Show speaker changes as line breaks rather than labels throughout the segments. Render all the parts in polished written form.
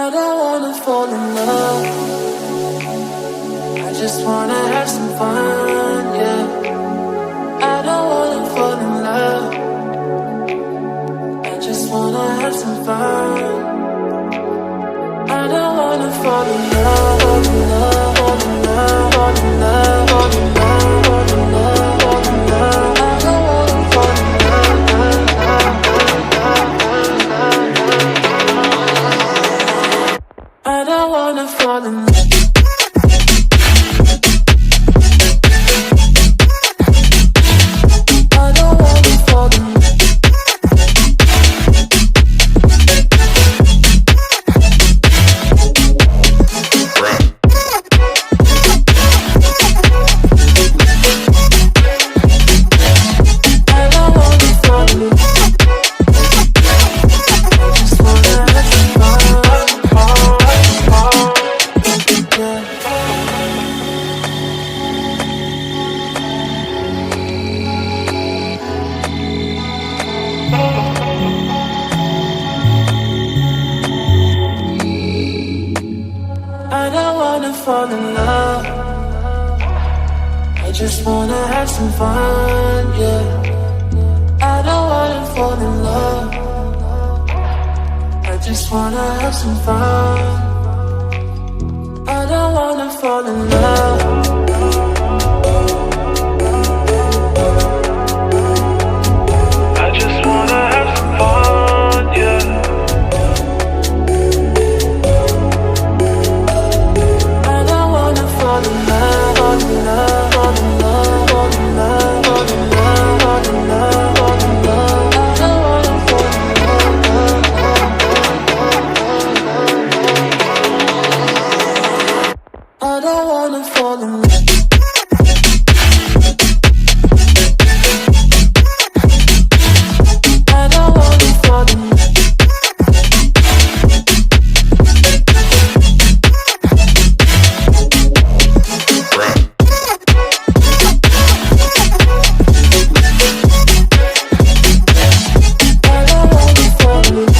I don't wanna fall in love. I just wanna have some fun, yeah. I don't wanna fall in love. I just wanna have some fun. I don't wanna fall in love, fall in love, fall in love, fall in love, fall in love, fall in love, fall in love. I don't wanna fall in love. I don't wanna fall in love. I don't wanna fall in love. I just wanna have some fun, yeah. I don't wanna fall in love. I just wanna have some fun. I don't wanna fall in love. I just wanna have some fun, yeah. Fall in love, fall in love, fall in love, fall in love, fall in love, fall in love, fall in love. I don't wanna fall in love. I don't wanna fall in love. I don't wanna fall in love.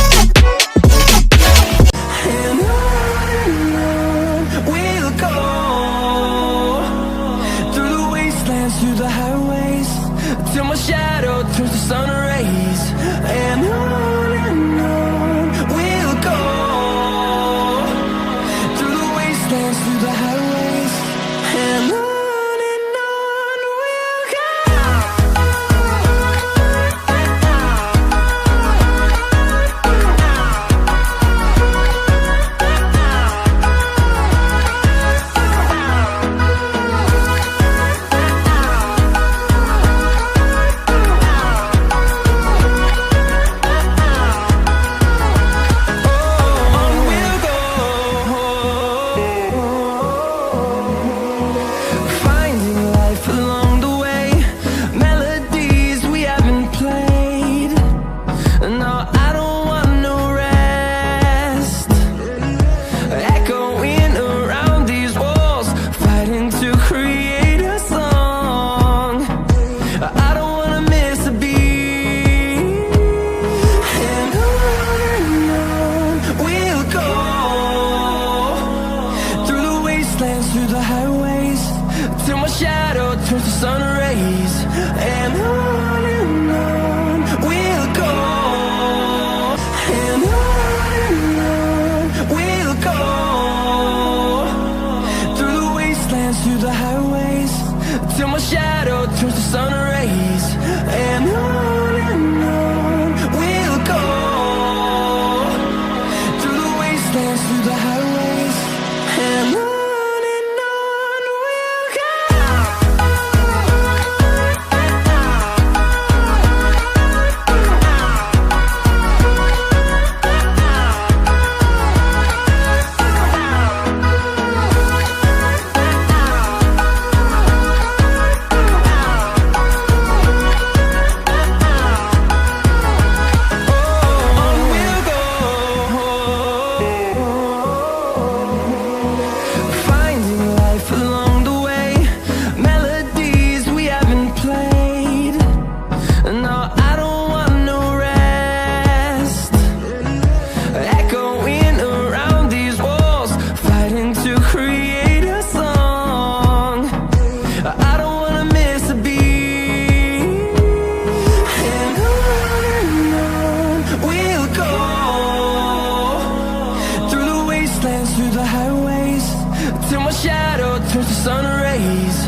sun rays,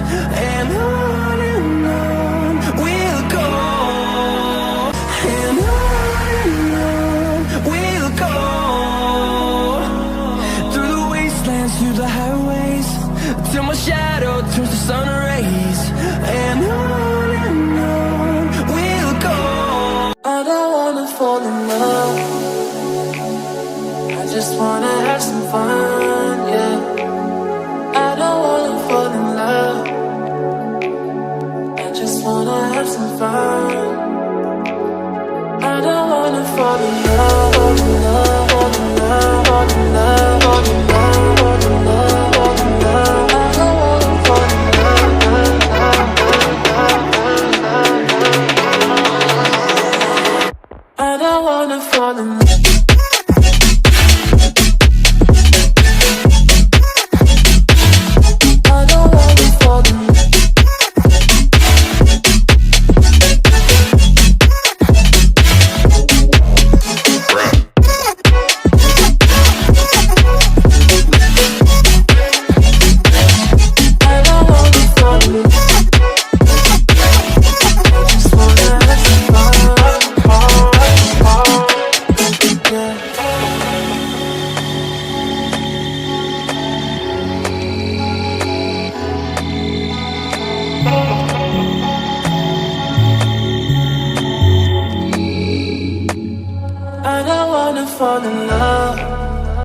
and on we'll go, and on we'll go, through the wastelands, through the highways, till my shadow turns to sun rays, and on we'll go. I don't wanna fall in love, I just wanna have some fun, yeah. I don't wanna fall in love, I just wanna have some fun. I don't wanna fall in love, fall in love, fall in love, fall in love, fall in love, fall in love, fall in love. I don't wanna fall in love, I don't wanna fall in love. I don't wanna fall in love,